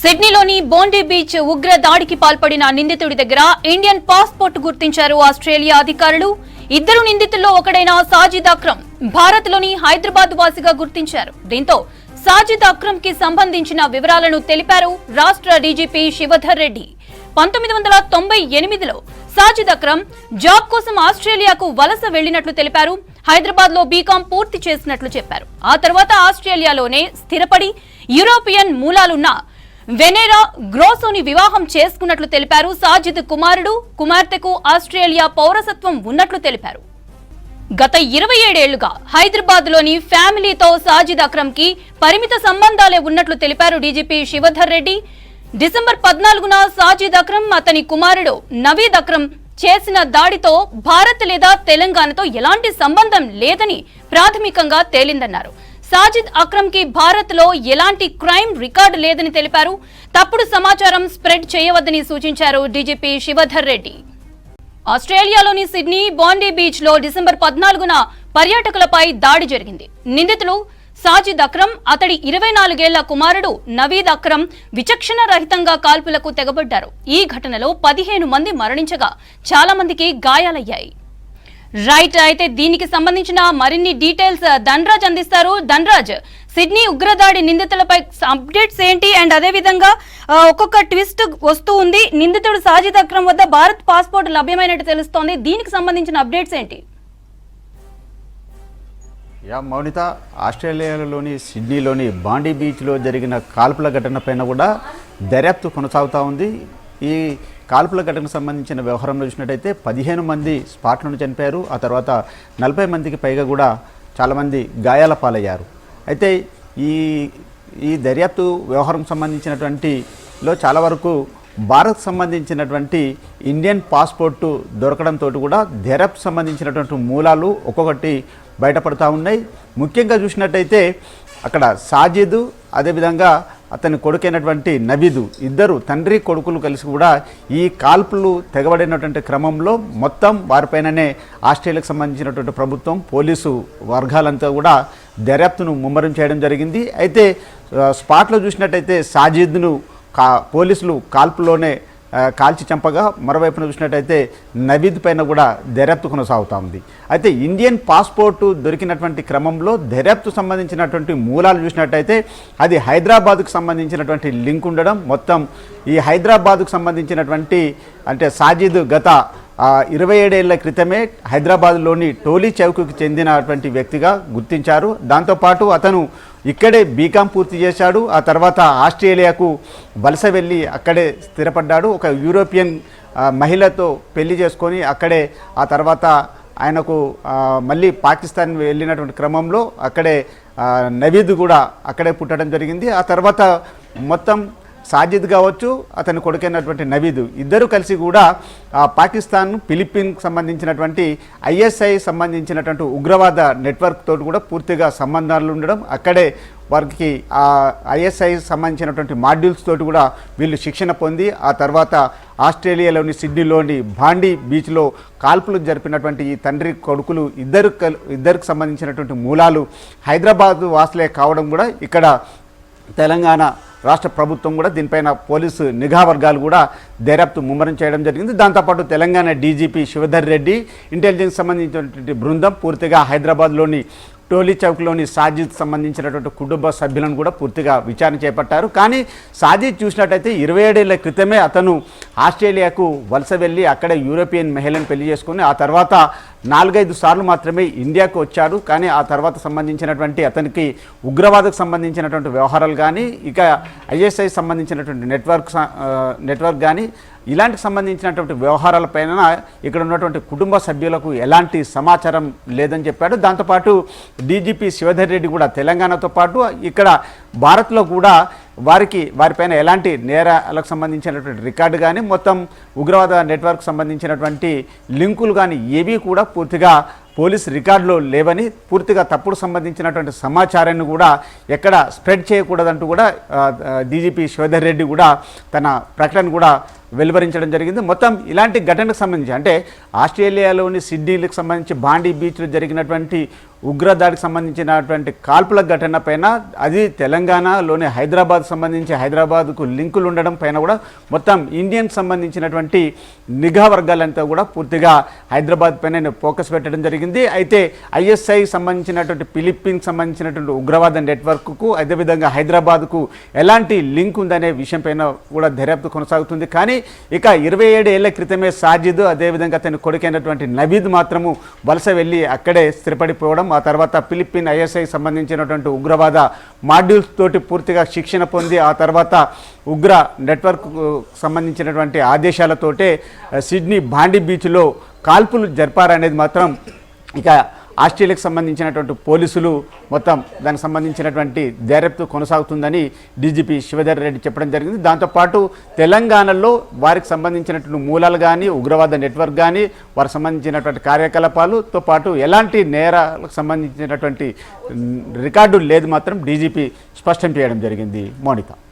సిడ్నీలోని బోండీ beach ఉగ్ర దాడికి పాల్పడిన నిందితుడి దగ్గర ఇండియన్ పాస్పోర్ట్ గుర్తించారు ఆస్ట్రేలియా అధికారులు. ఇద్దరు నిందితుల్లో ఒకడైన సాజిద్ అక్రమ్ భారత్లోని హైదరాబాద్ వాసిగా గుర్తించారు. దీంతో సాజిద్ అక్రమ్ కి సంబంధించిన వివరాలను తెలిపారు రాష్ట్ర డీజీపీ శివధర్ రెడ్డి. 1998లో సాజిద్ అక్రమ్ జాబ్ కోసం ఆస్ట్రేలియాకు వలస వెళ్లినట్లు తెలిపారు. హైదరాబాద్ లో బీకాం పూర్తి చేసినట్లు చెప్పారు. ఆ తర్వాత ఆస్ట్రేలియాలోనే స్థిరపడి యూరోపియన్ మూలాలున్న వెనెరా గ్రోసోని వివాహం చేసుకున్నట్లు తెలిపారు. సాజిద్ కుమార్తెకు ఆస్ట్రేలియా పౌరసత్వం ఉన్నట్లు తెలిపారు. గత 27 ఏళ్లుగా హైదరాబాద్ లోని ఫ్యామిలీతో సాజిద్ అక్రమ్ కి పరిమిత సంబంధాలే ఉన్నట్లు తెలిపారు డీజీపీ శివధర్ రెడ్డి. డిసెంబర్ 14న సాజిద్ అక్రమ్ అతని కుమారుడు నవీద్ అక్రమ్ చేసిన దాడితో భారత్ లేదా తెలంగాణతో ఎలాంటి సంబంధం లేదని ప్రాథమికంగా తేలిందన్నారు. సాజిద్ అక్రమ్ కి భారత్ లో ఎలాంటి క్రైమ్ రికార్డు లేదని తెలిపారు. తప్పుడు సమాచారం స్ప్రెడ్ చేయవద్దని సూచించారు డీజీపీ శివధర్ రెడ్డి. ఆస్ట్రేలియాలోని సిడ్నీ బాండీ బీచ్ లో డిసెంబర్ 14న పర్యాటకులపై దాడి జరిగింది. నిందితులు సాజిద్ అక్రమ్, అతడి 24 ఏళ్ల కుమారుడు నవీద్ అక్రమ్ విచక్షణ రహితంగా కాల్పులకు తెగబడ్డారు. ఈ ఘటనలో 15 మంది మరణించగా చాలా మందికి గాయాలయ్యాయి. రైట్, అయితే దీనికి సంబంధించిన మరిన్ని డీటెయిల్స్ ధనరాజ్ అందిస్తారు. ధనరాజ్, సిడ్నీ ఉగ్రదాడి నిందితులపై అప్డేట్స్ ఏంటి? అండ్ అదే విధంగా ఒక్కొక్క ట్విస్ట్ వస్తూ ఉంది. నిందితుడు సాజిద్ అక్రమ్ వద్ద భారత్ పాస్పోర్ట్ లభ్యమైనట్టు తెలుస్తోంది. దీనికి సంబంధించిన అప్డేట్స్ ఏంటి? మౌనిత, ఆస్ట్రేలియాలోని సిడ్నీలోని బాండీ బీచ్లో జరిగిన కాల్పుల ఘటన పైన కూడా దర్యాప్తు కొనసాగుతూ ఉంది. ఈ కాల్పుల ఘటనకు సంబంధించిన వ్యవహారంలో చూసినట్టయితే 15 మంది స్పాట్లను చనిపోయారు. ఆ తర్వాత 40 మందికి పైగా కూడా చాలామంది గాయాల పాలయ్యారు. అయితే ఈ దర్యాప్తు వ్యవహారం సంబంధించినటువంటిలో చాలా వరకు భారత్ సంబంధించినటువంటి ఇండియన్ పాస్పోర్టు దొరకడంతో కూడా దర్యాప్తు సంబంధించినటువంటి మూలాలు ఒక్కొక్కటి బయటపడుతూ ఉన్నాయి. ముఖ్యంగా చూసినట్టయితే అక్కడ సాజిద్, అదేవిధంగా అతని కొడుకైనటువంటి నవీదు, ఇద్దరు తండ్రి కొడుకులు కలిసి కూడా ఈ కాల్పులు తెగబడినటువంటి క్రమంలో మొత్తం వారిపైననే ఆస్ట్రేలియాకు సంబంధించినటువంటి ప్రభుత్వం, పోలీసు వర్గాలంతా కూడా దర్యాప్తును ముమ్మరం చేయడం జరిగింది. అయితే స్పాట్లో చూసినట్టయితే సాజిద్ను పోలీసులు కాల్పులోనే కాల్చి చంపగా, మరోవైపున చూసినట్టయితే నవీద్ పైన కూడా దర్యాప్తు కొనసాగుతూ ఉంది. అయితే ఇండియన్ పాస్పోర్టు దొరికినటువంటి క్రమంలో దర్యాప్తు సంబంధించినటువంటి మూలాలు చూసినట్టయితే అది హైదరాబాద్కు సంబంధించినటువంటి లింక్ ఉండడం, మొత్తం ఈ హైదరాబాద్కు సంబంధించినటువంటి అంటే సాజిద్ గత 27 ఏళ్ల క్రితమే హైదరాబాద్లోని టోలీ చౌక్కి చెందినటువంటి వ్యక్తిగా గుర్తించారు. దాంతోపాటు అతను ఇక్కడే బీకాం పూర్తి చేశాడు. ఆ తర్వాత ఆస్ట్రేలియాకు వలస వెళ్ళి అక్కడే స్థిరపడ్డాడు. ఒక యూరోపియన్ మహిళతో పెళ్లి చేసుకొని అక్కడే ఆ తర్వాత ఆయనకు మళ్ళీ పాకిస్తాన్ వెళ్ళినటువంటి క్రమంలో అక్కడే నవీద్ కూడా అక్కడే పుట్టడం జరిగింది. ఆ తర్వాత మొత్తం సాజిద్ కావచ్చు, అతని కొడుకైనటువంటి నవీద్ ఇద్దరు కలిసి కూడా పాకిస్తాన్, ఫిలిప్పీన్కి సంబంధించినటువంటి ISI సంబంధించినటువంటి ఉగ్రవాద నెట్వర్క్ తోటి కూడా పూర్తిగా సంబంధాలు ఉండడం, అక్కడే వారికి ఆ ISI సంబంధించినటువంటి మాడ్యూల్స్ తోటి కూడా వీళ్ళు శిక్షణ పొంది ఆ తర్వాత ఆస్ట్రేలియాలోని సిడ్నీలోని బాండీ బీచ్లో కాల్పులు జరిపినటువంటి ఈ తండ్రి కొడుకులు ఇద్దరికి సంబంధించినటువంటి మూలాలు హైదరాబాద్ వాసులే కావడం కూడా ఇక్కడ తెలంగాణ రాష్ట్ర ప్రభుత్వం కూడా దీనిపైన పోలీసు నిఘా వర్గాలు కూడా దర్యాప్తు ముమ్మరం చేయడం జరిగింది. దాంతోపాటు తెలంగాణ డీజీపీ శివధర్ రెడ్డి, ఇంటెలిజెన్స్ సంబంధించినటువంటి బృందం పూర్తిగా హైదరాబాద్లోని టోలీ చౌక్లోని సాజిద్ సంబంధించినటువంటి కుటుంబ సభ్యులను కూడా పూర్తిగా విచారణ చేపట్టారు. కానీ సాజిద్ చూసినట్టయితే 27 ఏళ్ల క్రితమే అతను ఆస్ట్రేలియాకు వలస వెళ్ళి అక్కడే యూరోపియన్ మహిళను పెళ్లి చేసుకుని ఆ తర్వాత 4-5 సార్లు మాత్రమే ఇండియాకు వచ్చాడు. కానీ ఆ తర్వాత సంబంధించినటువంటి అతనికి ఉగ్రవాదకు సంబంధించినటువంటి వ్యవహారాలు కానీ, ఇక ISI సంబంధించినటువంటి నెట్వర్క్ కానీ ఇలాంటి సంబంధించినటువంటి వ్యవహారాలపైన ఇక్కడ ఉన్నటువంటి కుటుంబ సభ్యులకు ఎలాంటి సమాచారం లేదని చెప్పాడు. దాంతోపాటు డీజీపీ శివధర్ రెడ్డి కూడా తెలంగాణతో పాటు ఇక్కడ భారత్లో కూడా వారిపైన ఎలాంటి నేరాలకు సంబంధించినటువంటి రికార్డు కానీ, మొత్తం ఉగ్రవాద నెట్వర్క్ సంబంధించినటువంటి లింకులు కానీ ఏవి కూడా పూర్తిగా పోలీస్ రికార్డులో లేవని, పూర్తిగా తప్పుడు సంబంధించినటువంటి సమాచారాన్ని కూడా ఎక్కడ స్ప్రెడ్ చేయకూడదంటూ కూడా డీజీపీ శివధర్ రెడ్డి కూడా తన ప్రకటన కూడా వెలువరించడం జరిగింది. మొత్తం ఇలాంటి ఘటనకు సంబంధించి అంటే ఆస్ట్రేలియాలోని సిడ్నీలకు సంబంధించి బాండీ బీచ్లో జరిగినటువంటి ఉగ్రదాడికి సంబంధించినటువంటి కాల్పుల ఘటన పైన అది తెలంగాణలోని హైదరాబాద్ సంబంధించి హైదరాబాద్కు లింకులు ఉండడం పైన కూడా మొత్తం ఇండియన్ సంబంధించినటువంటి నిఘా వర్గాలంతా కూడా పూర్తిగా హైదరాబాద్ పైన ఫోకస్ పెట్టడం జరిగింది. అయితే ఐఎస్ఐ సంబంధించినటువంటి ఫిలిప్పీన్స్ సంబంధించినటువంటి ఉగ్రవాద నెట్వర్క్కు అదేవిధంగా హైదరాబాద్కు ఎలాంటి లింక్ ఉందనే విషయం పైన కూడా దర్యాప్తు కొనసాగుతుంది. కానీ ఇక 27 ఏళ్ల క్రితమే సాజిద్ అదేవిధంగా అతని కొడుకైనటువంటి నవీద్ మాత్రము వలస వెళ్ళి అక్కడే స్థిరపడిపోవడం, ఆ తర్వాత ఫిలిప్పీన్ ఐఎస్ఐ సంబంధించినటువంటి ఉగ్రవాద మాడ్యూల్స్ తోటి పూర్తిగా శిక్షణ పొంది ఆ తర్వాత ఉగ్ర నెట్వర్క్ సంబంధించినటువంటి ఆదేశాలతోటే సిడ్నీ బాండీ బీచ్లో కాల్పులు జరిపారనేది మాత్రం ఇక ఆస్ట్రేలియాకు సంబంధించినటువంటి పోలీసులు మొత్తం దానికి సంబంధించినటువంటి దర్యాప్తు కొనసాగుతుందని డీజీపీ శివధర్ రెడ్డి చెప్పడం జరిగింది. దాంతోపాటు తెలంగాణలో వారికి సంబంధించినటువంటి మూలాలు కానీ ఉగ్రవాద నెట్వర్క్ కానీ వారికి సంబంధించినటువంటి కార్యకలాపాలతో పాటు ఎలాంటి నేరాలకు సంబంధించినటువంటి రికార్డు లేదు మాత్రం డీజీపీ స్పష్టం చేయడం జరిగింది. మౌనిక.